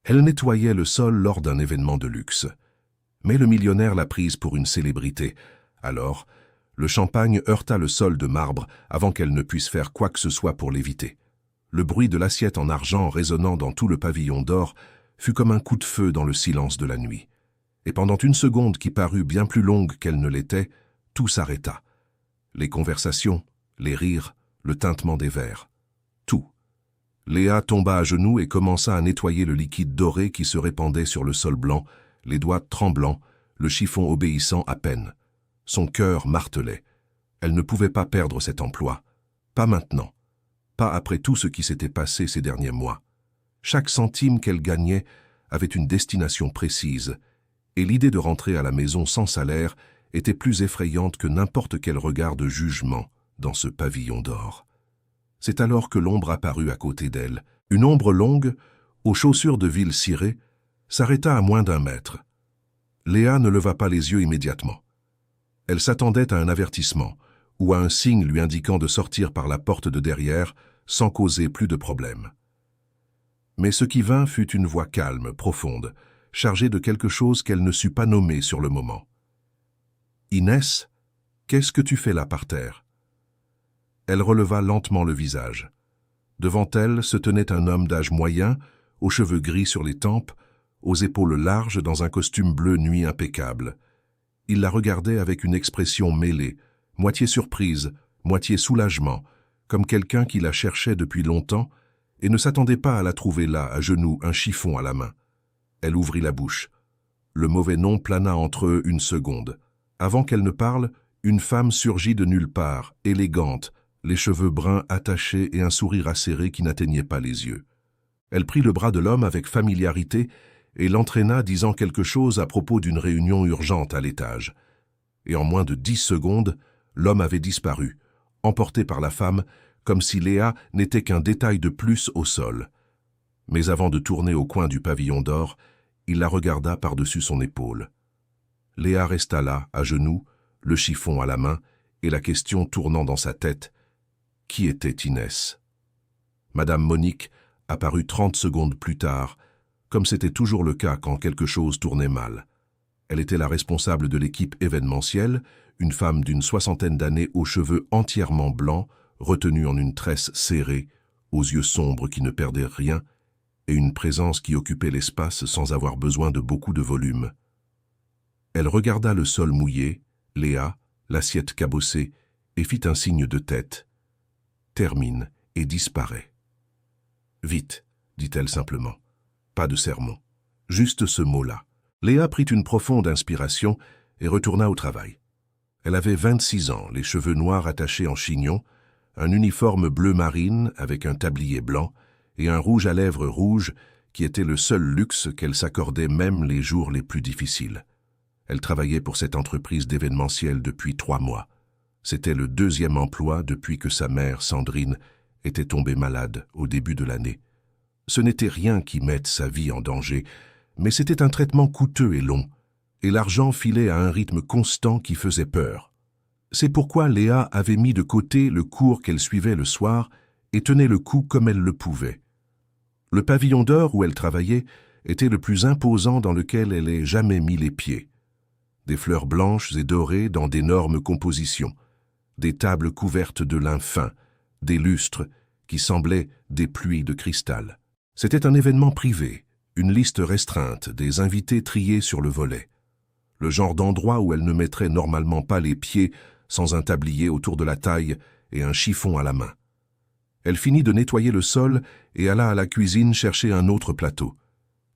Elle nettoyait le sol lors d'un événement de luxe. Mais le millionnaire l'a prise pour une célébrité. Alors, le champagne heurta le sol de marbre avant qu'elle ne puisse faire quoi que ce soit pour l'éviter. Le bruit de l'assiette en argent résonnant dans tout le pavillon d'or fut comme un coup de feu dans le silence de la nuit. Et pendant une seconde qui parut bien plus longue qu'elle ne l'était, tout s'arrêta. Les conversations, les rires, le tintement des verres. Tout. Léa tomba à genoux et commença à nettoyer le liquide doré qui se répandait sur le sol blanc, les doigts tremblants, le chiffon obéissant à peine. Son cœur martelait. Elle ne pouvait pas perdre cet emploi. Pas maintenant. Pas après tout ce qui s'était passé ces derniers mois. Chaque centime qu'elle gagnait avait une destination précise, et l'idée de rentrer à la maison sans salaire était plus effrayante que n'importe quel regard de jugement dans ce pavillon d'or. C'est alors que l'ombre apparut à côté d'elle. Une ombre longue, aux chaussures de ville cirées, s'arrêta à moins d'1 mètre. Léa ne leva pas les yeux immédiatement. Elle s'attendait à un avertissement ou à un signe lui indiquant de sortir par la porte de derrière sans causer plus de problème. Mais ce qui vint fut une voix calme, profonde, chargée de quelque chose qu'elle ne sut pas nommer sur le moment. « Inès, qu'est-ce que tu fais là par terre ?» Elle releva lentement le visage. Devant elle se tenait un homme d'âge moyen, aux cheveux gris sur les tempes, aux épaules larges dans un costume bleu nuit impeccable. Il la regardait avec une expression mêlée, moitié surprise, moitié soulagement, comme quelqu'un qui la cherchait depuis longtemps et ne s'attendait pas à la trouver là, à genoux, un chiffon à la main. Elle ouvrit la bouche. Le mauvais nom plana entre eux une seconde. Avant qu'elle ne parle, une femme surgit de nulle part, élégante, les cheveux bruns attachés et un sourire acéré qui n'atteignait pas les yeux. Elle prit le bras de l'homme avec familiarité et l'entraîna disant quelque chose à propos d'une réunion urgente à l'étage. Et en moins de 10 secondes, l'homme avait disparu, emporté par la femme, comme si Léa n'était qu'un détail de plus au sol. Mais avant de tourner au coin du pavillon d'or, il la regarda par-dessus son épaule. Léa resta là, à genoux, le chiffon à la main, et la question tournant dans sa tête. Qui était Inès? Madame Monique apparut 30 secondes plus tard, comme c'était toujours le cas quand quelque chose tournait mal. Elle était la responsable de l'équipe événementielle, une femme d'une 60aine d'années aux cheveux entièrement blancs, retenue en une tresse serrée, aux yeux sombres qui ne perdaient rien, et une présence qui occupait l'espace sans avoir besoin de beaucoup de volume. Elle regarda le sol mouillé, Léa, l'assiette cabossée, et fit un signe de tête. Termine et disparaît. « Vite », dit-elle simplement. Pas de sermon. Juste ce mot-là. Léa prit une profonde inspiration et retourna au travail. Elle avait 26 ans, les cheveux noirs attachés en chignon, un uniforme bleu marine avec un tablier blanc et un rouge à lèvres rouge qui était le seul luxe qu'elle s'accordait même les jours les plus difficiles. Elle travaillait pour cette entreprise d'événementiel depuis 3 mois. C'était le 2e emploi depuis que sa mère, Sandrine, était tombée malade au début de l'année. Ce n'était rien qui mette sa vie en danger, mais c'était un traitement coûteux et long, et l'argent filait à un rythme constant qui faisait peur. C'est pourquoi Léa avait mis de côté le cours qu'elle suivait le soir et tenait le coup comme elle le pouvait. Le pavillon d'or où elle travaillait était le plus imposant dans lequel elle ait jamais mis les pieds. Des fleurs blanches et dorées dans d'énormes compositions, des tables couvertes de lin fin, des lustres qui semblaient des pluies de cristal. C'était un événement privé, une liste restreinte, des invités triés sur le volet. Le genre d'endroit où elle ne mettrait normalement pas les pieds sans un tablier autour de la taille et un chiffon à la main. Elle finit de nettoyer le sol et alla à la cuisine chercher un autre plateau.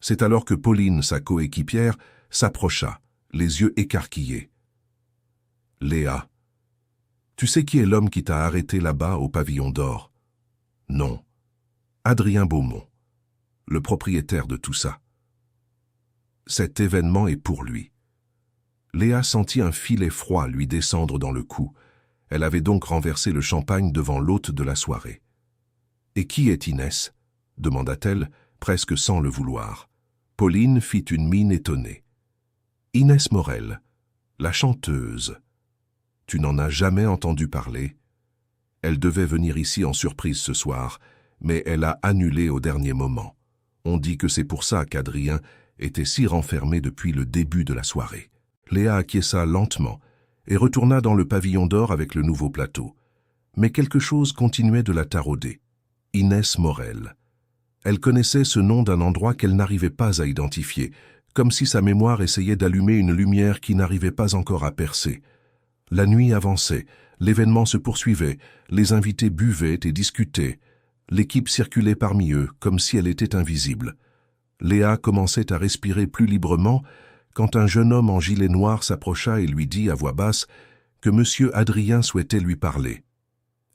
C'est alors que Pauline, sa coéquipière, s'approcha, les yeux écarquillés. « Léa, tu sais qui est l'homme qui t'a arrêté là-bas au pavillon d'or ?»« Non. Adrien Beaumont, le propriétaire de tout ça. Cet événement est pour lui. » Léa sentit un filet froid lui descendre dans le cou. Elle avait donc renversé le champagne devant l'hôte de la soirée. « Et qui est Inès ?» demanda-t-elle, presque sans le vouloir. Pauline fit une mine étonnée. « Inès Morel, la chanteuse. Tu n'en as jamais entendu parler ? Elle devait venir ici en surprise ce soir, mais elle a annulé au dernier moment. On dit que c'est pour ça qu'Adrien était si renfermé depuis le début de la soirée. Léa acquiesça lentement et retourna dans le pavillon d'or avec le nouveau plateau. Mais quelque chose continuait de la tarauder. Inès Morel. Elle connaissait ce nom d'un endroit qu'elle n'arrivait pas à identifier, comme si sa mémoire essayait d'allumer une lumière qui n'arrivait pas encore à percer. La nuit avançait, l'événement se poursuivait, les invités buvaient et discutaient. L'équipe circulait parmi eux, comme si elle était invisible. Léa commençait à respirer plus librement quand un jeune homme en gilet noir s'approcha et lui dit à voix basse que M. Adrien souhaitait lui parler.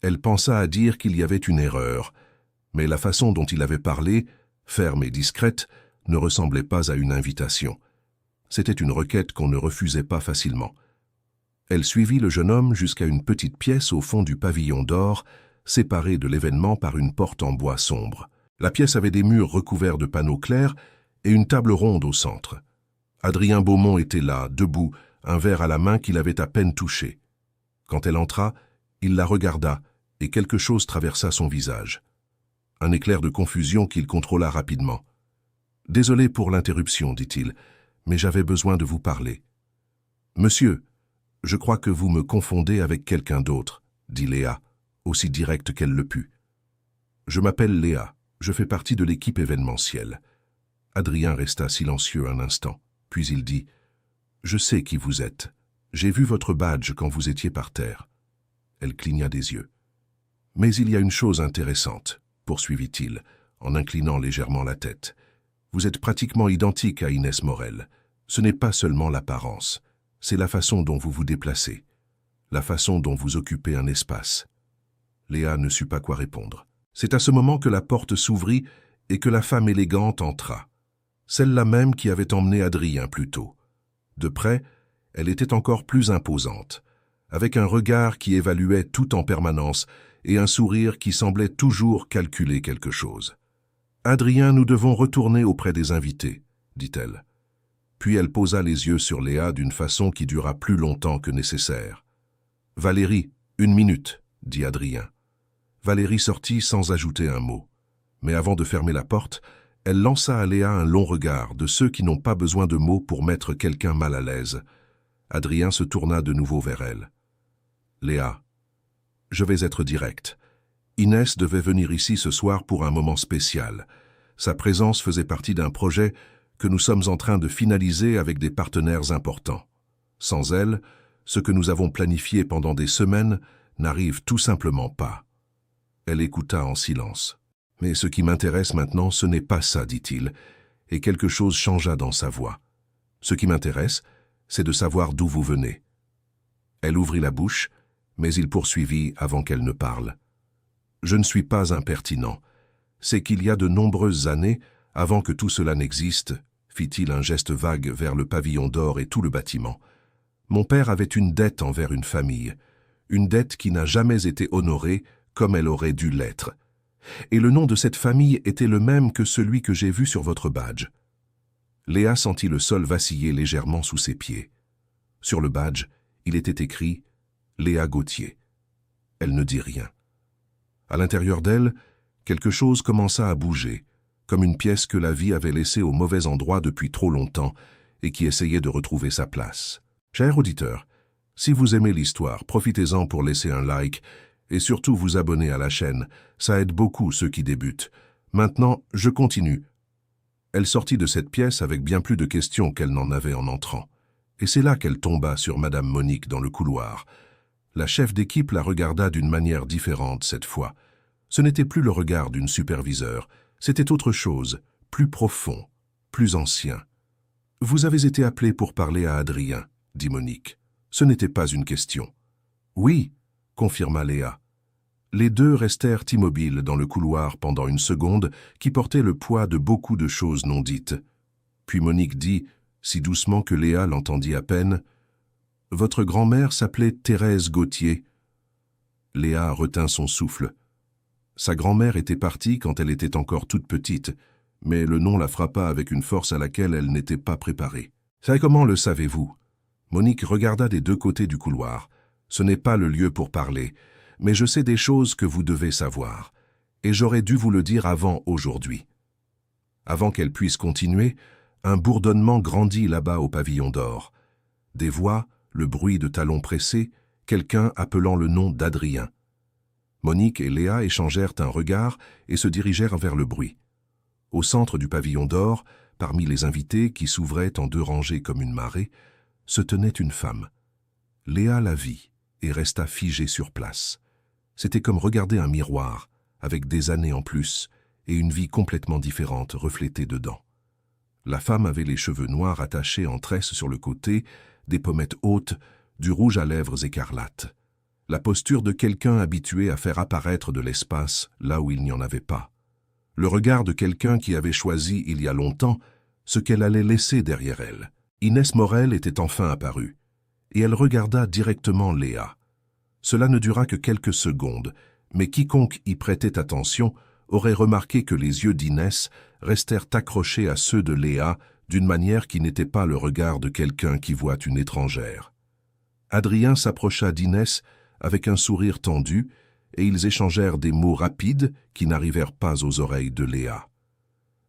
Elle pensa à dire qu'il y avait une erreur, mais la façon dont il avait parlé, ferme et discrète, ne ressemblait pas à une invitation. C'était une requête qu'on ne refusait pas facilement. Elle suivit le jeune homme jusqu'à une petite pièce au fond du pavillon d'or, séparée de l'événement par une porte en bois sombre. La pièce avait des murs recouverts de panneaux clairs et une table ronde au centre. Adrien Beaumont était là, debout, un verre à la main qu'il avait à peine touché. Quand elle entra, il la regarda et quelque chose traversa son visage. Un éclair de confusion qu'il contrôla rapidement. « Désolé pour l'interruption, dit-il, mais j'avais besoin de vous parler. »« Monsieur, je crois que vous me confondez avec quelqu'un d'autre, » dit Léa, aussi directe qu'elle le put. « Je m'appelle Léa, je fais partie de l'équipe événementielle. » Adrien resta silencieux un instant, puis il dit « Je sais qui vous êtes. J'ai vu votre badge quand vous étiez par terre. » Elle cligna des yeux. « Mais il y a une chose intéressante, » poursuivit-il, en inclinant légèrement la tête. « Vous êtes pratiquement identique à Inès Morel. Ce n'est pas seulement l'apparence, c'est la façon dont vous vous déplacez, la façon dont vous occupez un espace. » Léa ne sut pas quoi répondre. C'est à ce moment que la porte s'ouvrit et que la femme élégante entra. Celle-là même qui avait emmené Adrien plus tôt. De près, elle était encore plus imposante, avec un regard qui évaluait tout en permanence et un sourire qui semblait toujours calculer quelque chose. « Adrien, nous devons retourner auprès des invités, » dit-elle. Puis elle posa les yeux sur Léa d'une façon qui dura plus longtemps que nécessaire. « Valérie, 1 minute, » dit Adrien. Valérie sortit sans ajouter un mot. Mais avant de fermer la porte, elle lança à Léa un long regard, de ceux qui n'ont pas besoin de mots pour mettre quelqu'un mal à l'aise. Adrien se tourna de nouveau vers elle. « Léa, je vais être direct. Inès devait venir ici ce soir pour un moment spécial. Sa présence faisait partie d'un projet que nous sommes en train de finaliser avec des partenaires importants. Sans elle, ce que nous avons planifié pendant des semaines n'arrive tout simplement pas. » Elle écouta en silence. « Mais ce qui m'intéresse maintenant, ce n'est pas ça, dit-il, et quelque chose changea dans sa voix. Ce qui m'intéresse, c'est de savoir d'où vous venez. » Elle ouvrit la bouche, mais il poursuivit avant qu'elle ne parle. « Je ne suis pas impertinent. C'est qu'il y a de nombreuses années, avant que tout cela n'existe, fit-il un geste vague vers le pavillon d'or et tout le bâtiment. Mon père avait une dette envers une famille, une dette qui n'a jamais été honorée comme elle aurait dû l'être. Et le nom de cette famille était le même que celui que j'ai vu sur votre badge. » Léa sentit le sol vaciller légèrement sous ses pieds. Sur le badge, il était écrit « Léa Gauthier ». Elle ne dit rien. À l'intérieur d'elle, quelque chose commença à bouger, comme une pièce que la vie avait laissée au mauvais endroit depuis trop longtemps et qui essayait de retrouver sa place. Cher auditeur, si vous aimez l'histoire, profitez-en pour laisser un like et surtout vous abonner à la chaîne. Ça aide beaucoup ceux qui débutent. Maintenant, je continue. Elle sortit de cette pièce avec bien plus de questions qu'elle n'en avait en entrant. Et c'est là qu'elle tomba sur Madame Monique dans le couloir. La chef d'équipe la regarda d'une manière différente cette fois. Ce n'était plus le regard d'une superviseure, c'était autre chose, plus profond, plus ancien. « Vous avez été appelé pour parler à Adrien, » dit Monique. Ce n'était pas une question. « Oui, » confirma Léa. Les deux restèrent immobiles dans le couloir pendant une seconde qui portait le poids de beaucoup de choses non dites. Puis Monique dit, si doucement que Léa l'entendit à peine, « Votre grand-mère s'appelait Thérèse Gauthier. » Léa retint son souffle. Sa grand-mère était partie quand elle était encore toute petite, mais le nom la frappa avec une force à laquelle elle n'était pas préparée. « Ça, comment le savez-vous » Monique regarda des deux côtés du couloir. « Ce n'est pas le lieu pour parler, mais je sais des choses que vous devez savoir, et j'aurais dû vous le dire avant aujourd'hui. » Avant qu'elle puisse continuer, un bourdonnement grandit là-bas au pavillon d'or. Des voix, le bruit de talons pressés, quelqu'un appelant le nom d'Adrien. Monique et Léa échangèrent un regard et se dirigèrent vers le bruit. Au centre du pavillon d'or, parmi les invités qui s'ouvraient en 2 rangées comme une marée, se tenait une femme. Léa la vit et resta figée sur place. C'était comme regarder un miroir, avec des années en plus, et une vie complètement différente reflétée dedans. La femme avait les cheveux noirs attachés en tresses sur le côté, des pommettes hautes, du rouge à lèvres écarlate. La posture de quelqu'un habitué à faire apparaître de l'espace là où il n'y en avait pas. Le regard de quelqu'un qui avait choisi il y a longtemps ce qu'elle allait laisser derrière elle. Inès Morel était enfin apparue, et elle regarda directement Léa. Cela ne dura que quelques secondes, mais quiconque y prêtait attention aurait remarqué que les yeux d'Inès restèrent accrochés à ceux de Léa d'une manière qui n'était pas le regard de quelqu'un qui voit une étrangère. Adrien s'approcha d'Inès avec un sourire tendu, et ils échangèrent des mots rapides qui n'arrivèrent pas aux oreilles de Léa.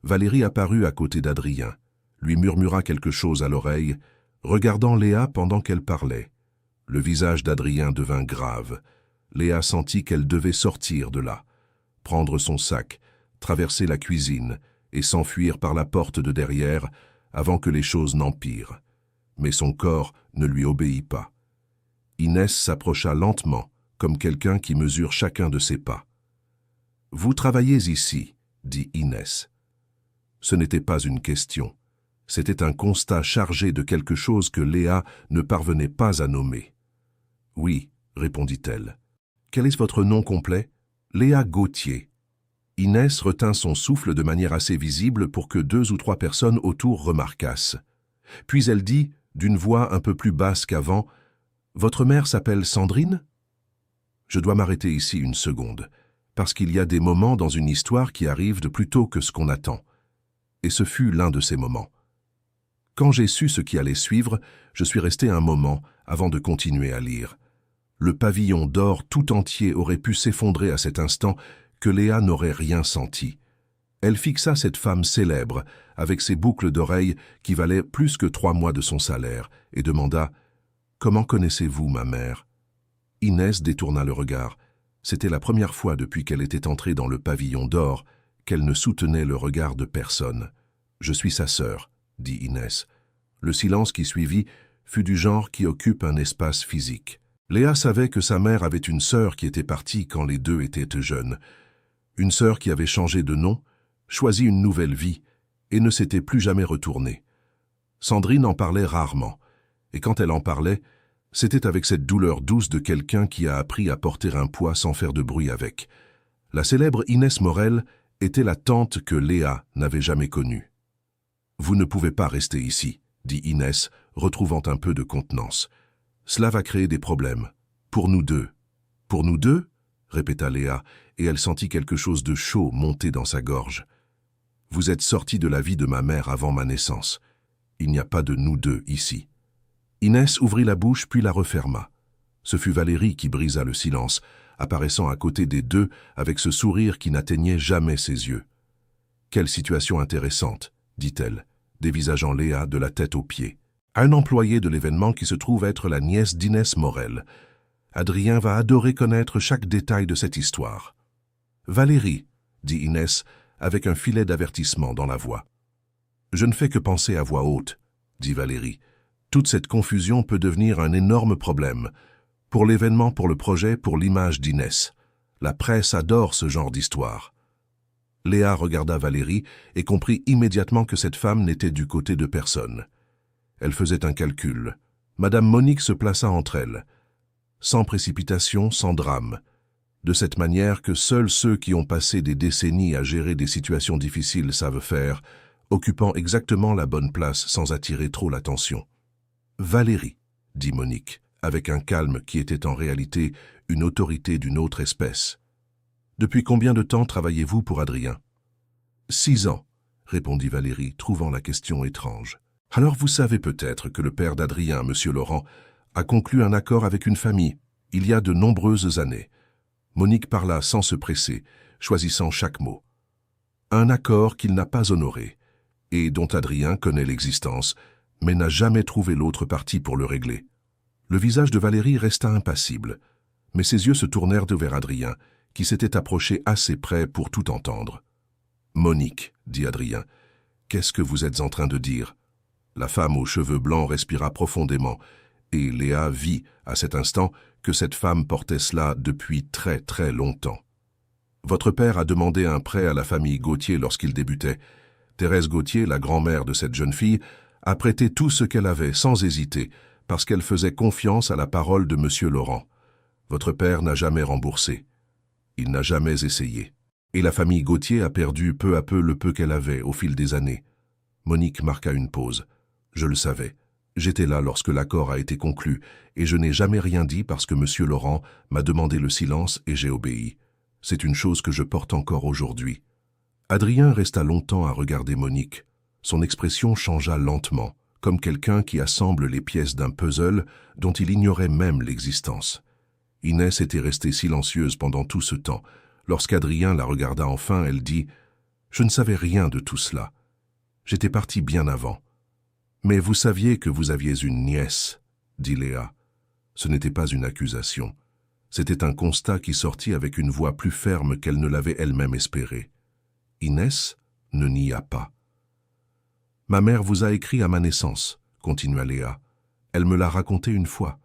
Valérie apparut à côté d'Adrien, lui murmura quelque chose à l'oreille, regardant Léa pendant qu'elle parlait. Le visage d'Adrien devint grave. Léa sentit qu'elle devait sortir de là, prendre son sac, traverser la cuisine et s'enfuir par la porte de derrière avant que les choses n'empirent. Mais son corps ne lui obéit pas. Inès s'approcha lentement, comme quelqu'un qui mesure chacun de ses pas. « Vous travaillez ici, » dit Inès. Ce n'était pas une question. C'était un constat chargé de quelque chose que Léa ne parvenait pas à nommer. « Oui, » répondit-elle. « Quel est votre nom complet ?»« Léa Gauthier. » Inès retint son souffle de manière assez visible pour que 2 ou 3 personnes autour remarquassent. Puis elle dit, d'une voix un peu plus basse qu'avant, « Votre mère s'appelle Sandrine ?» Je dois m'arrêter ici une seconde, parce qu'il y a des moments dans une histoire qui arrivent de plus tôt que ce qu'on attend. Et ce fut l'un de ces moments. Quand j'ai su ce qui allait suivre, je suis resté un moment avant de continuer à lire. Le pavillon d'or tout entier aurait pu s'effondrer à cet instant que Léa n'aurait rien senti. Elle fixa cette femme célèbre, avec ses boucles d'oreilles qui valaient plus que 3 mois de son salaire, et demanda « Comment connaissez-vous ma mère ?» Inès détourna le regard. C'était la première fois depuis qu'elle était entrée dans le pavillon d'or qu'elle ne soutenait le regard de personne. « Je suis sa sœur, » dit Inès. Le silence qui suivit fut du genre qui occupe un espace physique. Léa savait que sa mère avait une sœur qui était partie quand les 2 étaient jeunes. Une sœur qui avait changé de nom, choisi une nouvelle vie, et ne s'était plus jamais retournée. Sandrine en parlait rarement, et quand elle en parlait, c'était avec cette douleur douce de quelqu'un qui a appris à porter un poids sans faire de bruit avec. La célèbre Inès Morel était la tante que Léa n'avait jamais connue. « Vous ne pouvez pas rester ici, » dit Inès, retrouvant un peu de contenance. « Cela va créer des problèmes. Pour nous 2. »« Pour nous 2 ?» répéta Léa, et elle sentit quelque chose de chaud monter dans sa gorge. « Vous êtes sortis de la vie de ma mère avant ma naissance. Il n'y a pas de nous 2 ici. » Inès ouvrit la bouche puis la referma. Ce fut Valérie qui brisa le silence, apparaissant à côté des 2 avec ce sourire qui n'atteignait jamais ses yeux. « Quelle situation intéressante, » dit-elle, dévisageant Léa de la tête aux pieds. « Un employé de l'événement qui se trouve être la nièce d'Inès Morel. Adrien va adorer connaître chaque détail de cette histoire. »« Valérie, » dit Inès, avec un filet d'avertissement dans la voix. « Je ne fais que penser à voix haute, » dit Valérie. « Toute cette confusion peut devenir un énorme problème. Pour l'événement, pour le projet, pour l'image d'Inès. La presse adore ce genre d'histoire. » Léa regarda Valérie et comprit immédiatement que cette femme n'était du côté de personne. Elle faisait un calcul. Madame Monique se plaça entre elles. Sans précipitation, sans drame. De cette manière que seuls ceux qui ont passé des décennies à gérer des situations difficiles savent faire, occupant exactement la bonne place sans attirer trop l'attention. « Valérie, » dit Monique, avec un calme qui était en réalité une autorité d'une autre espèce. « Depuis combien de temps travaillez-vous pour Adrien ?»« 6 ans, » répondit Valérie, trouvant la question étrange. « Alors vous savez peut-être que le père d'Adrien, M. Laurent, a conclu un accord avec une famille, il y a de nombreuses années. » Monique parla sans se presser, choisissant chaque mot. « Un accord qu'il n'a pas honoré, et dont Adrien connaît l'existence, mais n'a jamais trouvé l'autre partie pour le régler. Le visage de Valérie resta impassible, mais ses yeux se tournèrent vers Adrien, qui s'était approché assez près pour tout entendre. « Monique, dit Adrien, qu'est-ce que vous êtes en train de dire ?» La femme aux cheveux blancs respira profondément, et Léa vit, à cet instant, que cette femme portait cela depuis très très longtemps. Votre père a demandé un prêt à la famille Gauthier lorsqu'il débutait. Thérèse Gauthier, la grand-mère de cette jeune fille, a prêté tout ce qu'elle avait, sans hésiter, parce qu'elle faisait confiance à la parole de M. Laurent. Votre père n'a jamais remboursé. Il n'a jamais essayé. Et la famille Gauthier a perdu peu à peu le peu qu'elle avait au fil des années. Monique marqua une pause. Je le savais. J'étais là lorsque l'accord a été conclu, et je n'ai jamais rien dit parce que M. Laurent m'a demandé le silence et j'ai obéi. C'est une chose que je porte encore aujourd'hui. Adrien resta longtemps à regarder Monique. Son expression changea lentement, comme quelqu'un qui assemble les pièces d'un puzzle dont il ignorait même l'existence. Inès était restée silencieuse pendant tout ce temps. Lorsqu'Adrien la regarda enfin, elle dit « Je ne savais rien de tout cela. J'étais partie bien avant. » « Mais vous saviez que vous aviez une nièce, dit Léa. Ce n'était pas une accusation. C'était un constat qui sortit avec une voix plus ferme qu'elle ne l'avait elle-même espéré. Inès ne nia pas. « Ma mère vous a écrit à ma naissance, continua Léa. Elle me l'a raconté une fois.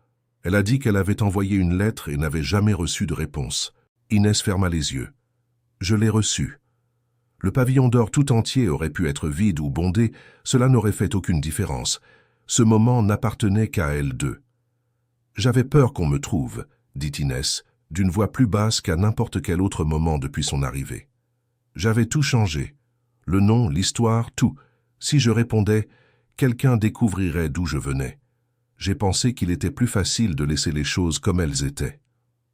Elle a dit qu'elle avait envoyé une lettre et n'avait jamais reçu de réponse. Inès ferma les yeux. Je l'ai reçue. Le pavillon d'or tout entier aurait pu être vide ou bondé, cela n'aurait fait aucune différence. Ce moment n'appartenait qu'à elles deux. J'avais peur qu'on me trouve, dit Inès, d'une voix plus basse qu'à n'importe quel autre moment depuis son arrivée. J'avais tout changé. Le nom, l'histoire, tout. Si je répondais, quelqu'un découvrirait d'où je venais. J'ai pensé qu'il était plus facile de laisser les choses comme elles étaient.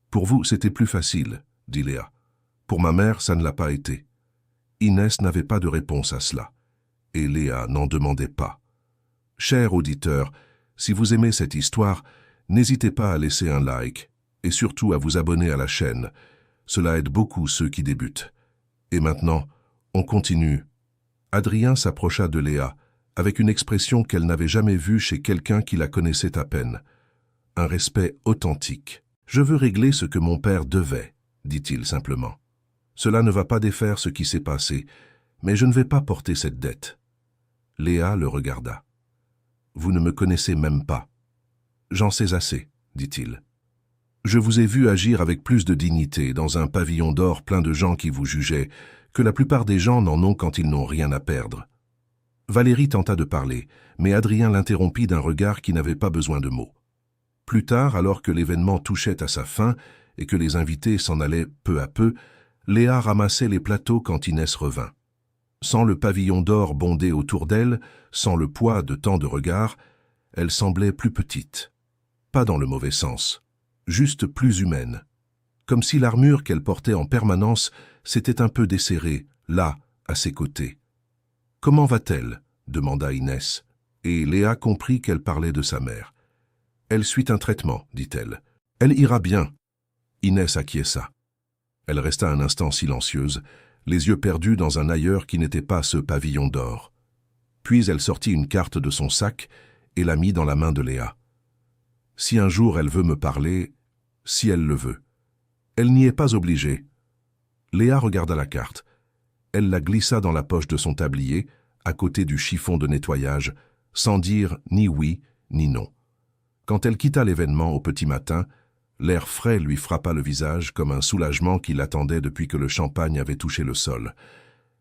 Pour vous, c'était plus facile, dit Léa. Pour ma mère, ça ne l'a pas été. Inès n'avait pas de réponse à cela, et Léa n'en demandait pas. Cher auditeur, si vous aimez cette histoire, n'hésitez pas à laisser un like, et surtout à vous abonner à la chaîne. Cela aide beaucoup ceux qui débutent. Et maintenant, on continue. Adrien s'approcha de Léa, avec une expression qu'elle n'avait jamais vue chez quelqu'un qui la connaissait à peine. Un respect authentique. « Je veux régler ce que mon père devait, » dit-il simplement. Cela ne va pas défaire ce qui s'est passé, mais je ne vais pas porter cette dette. Léa le regarda. Vous ne me connaissez même pas. J'en sais assez, dit-il. Je vous ai vu agir avec plus de dignité dans un pavillon d'or plein de gens qui vous jugeaient, que la plupart des gens n'en ont quand ils n'ont rien à perdre. Valérie tenta de parler, mais Adrien l'interrompit d'un regard qui n'avait pas besoin de mots. Plus tard, alors que l'événement touchait à sa fin et que les invités s'en allaient peu à peu, Léa ramassait les plateaux quand Inès revint. Sans le pavillon d'or bondé autour d'elle, sans le poids de tant de regards, elle semblait plus petite. Pas dans le mauvais sens, juste plus humaine. Comme si l'armure qu'elle portait en permanence s'était un peu desserrée, là, à ses côtés. « Comment va-t-elle » demanda Inès, et Léa comprit qu'elle parlait de sa mère. « Elle suit un traitement, dit-elle. Elle ira bien. » Inès acquiesça. Elle resta un instant silencieuse, les yeux perdus dans un ailleurs qui n'était pas ce pavillon d'or. Puis elle sortit une carte de son sac et la mit dans la main de Léa. « Si un jour elle veut me parler, si elle le veut. Elle n'y est pas obligée. » Léa regarda la carte. Elle la glissa dans la poche de son tablier, à côté du chiffon de nettoyage, sans dire ni oui ni non. Quand elle quitta l'événement au petit matin, l'air frais lui frappa le visage comme un soulagement qui l'attendait depuis que le champagne avait touché le sol.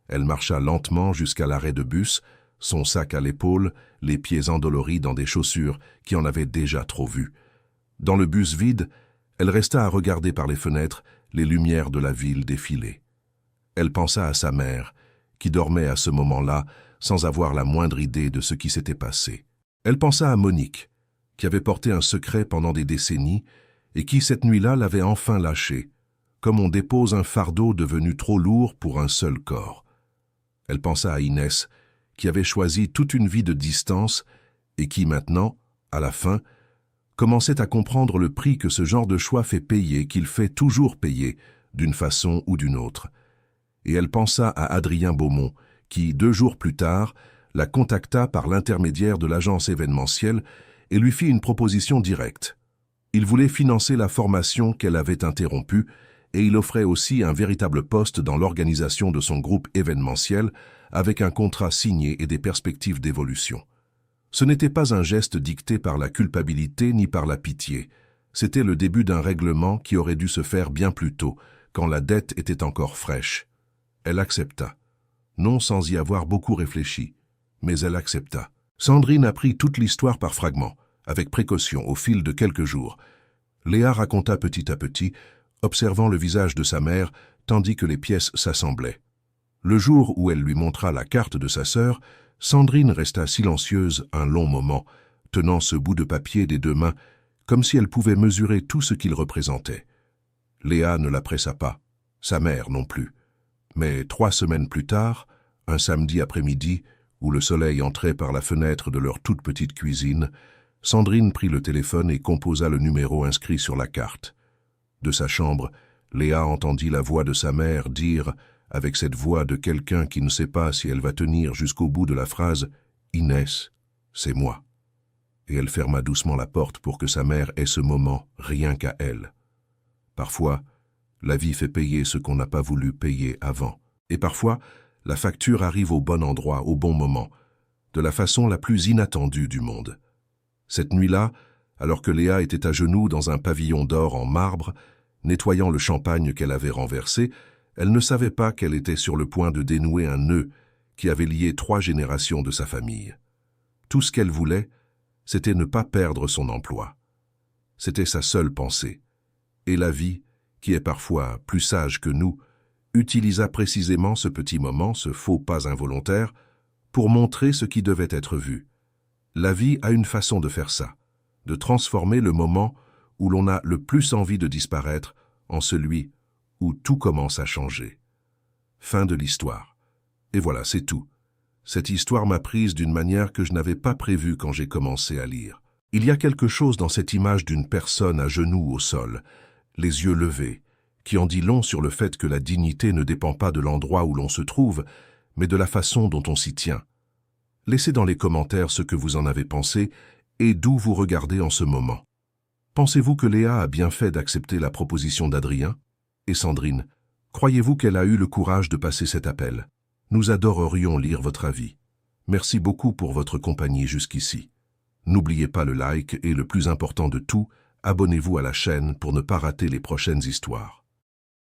Elle marcha lentement jusqu'à l'arrêt de bus, son sac à l'épaule, les pieds endoloris dans des chaussures qui en avaient déjà trop vu. Dans le bus vide, elle resta à regarder par les fenêtres les lumières de la ville défiler. Elle pensa à sa mère, qui dormait à ce moment-là sans avoir la moindre idée de ce qui s'était passé. Elle pensa à Monique, qui avait porté un secret pendant des décennies et qui, cette nuit-là, l'avait enfin lâché, comme on dépose un fardeau devenu trop lourd pour un seul corps. Elle pensa à Inès, qui avait choisi toute une vie de distance et qui maintenant, à la fin, commençait à comprendre le prix que ce genre de choix fait payer, qu'il fait toujours payer, d'une façon ou d'une autre. et elle pensa à Adrien Beaumont, qui, 2 jours plus tard, la contacta par l'intermédiaire de l'agence événementielle et lui fit une proposition directe. Il voulait financer la formation qu'elle avait interrompue et il offrait aussi un véritable poste dans l'organisation de son groupe événementiel avec un contrat signé et des perspectives d'évolution. Ce n'était pas un geste dicté par la culpabilité ni par la pitié. C'était le début d'un règlement qui aurait dû se faire bien plus tôt, quand la dette était encore fraîche. Elle accepta. Non sans y avoir beaucoup réfléchi, mais elle accepta. Sandrine apprit toute l'histoire par fragments, avec précaution au fil de quelques jours. Léa raconta petit à petit, observant le visage de sa mère, tandis que les pièces s'assemblaient. Le jour où elle lui montra la carte de sa sœur, Sandrine resta silencieuse un long moment, tenant ce bout de papier des 2 mains, comme si elle pouvait mesurer tout ce qu'il représentait. Léa ne la pressa pas, sa mère non plus. Mais 3 semaines plus tard, un samedi après-midi, où le soleil entrait par la fenêtre de leur toute petite cuisine, Sandrine prit le téléphone et composa le numéro inscrit sur la carte. De sa chambre, Léa entendit la voix de sa mère dire, avec cette voix de quelqu'un qui ne sait pas si elle va tenir jusqu'au bout de la phrase « Inès, c'est moi ». Et elle ferma doucement la porte pour que sa mère ait ce moment rien qu'à elle. Parfois, la vie fait payer ce qu'on n'a pas voulu payer avant. Et parfois, la facture arrive au bon endroit, au bon moment, de la façon la plus inattendue du monde. Cette nuit-là, alors que Léa était à genoux dans un pavillon d'or en marbre, nettoyant le champagne qu'elle avait renversé, elle ne savait pas qu'elle était sur le point de dénouer un nœud qui avait lié 3 générations de sa famille. Tout ce qu'elle voulait, c'était ne pas perdre son emploi. C'était sa seule pensée. Et la vie, qui est parfois plus sage que nous, utilisa précisément ce petit moment, ce faux pas involontaire, pour montrer ce qui devait être vu. La vie a une façon de faire ça, de transformer le moment où l'on a le plus envie de disparaître en celui où tout commence à changer. Fin de l'histoire. Et voilà, c'est tout. Cette histoire m'a prise d'une manière que je n'avais pas prévue quand j'ai commencé à lire. Il y a quelque chose dans cette image d'une personne à genoux au sol, les yeux levés, qui en dit long sur le fait que la dignité ne dépend pas de l'endroit où l'on se trouve, mais de la façon dont on s'y tient. Laissez dans les commentaires ce que vous en avez pensé et d'où vous regardez en ce moment. Pensez-vous que Léa a bien fait d'accepter la proposition d'Adrien? Et Sandrine, croyez-vous qu'elle a eu le courage de passer cet appel? Nous adorerions lire votre avis. Merci beaucoup pour votre compagnie jusqu'ici. N'oubliez pas le like et le plus important de tout, abonnez-vous à la chaîne pour ne pas rater les prochaines histoires.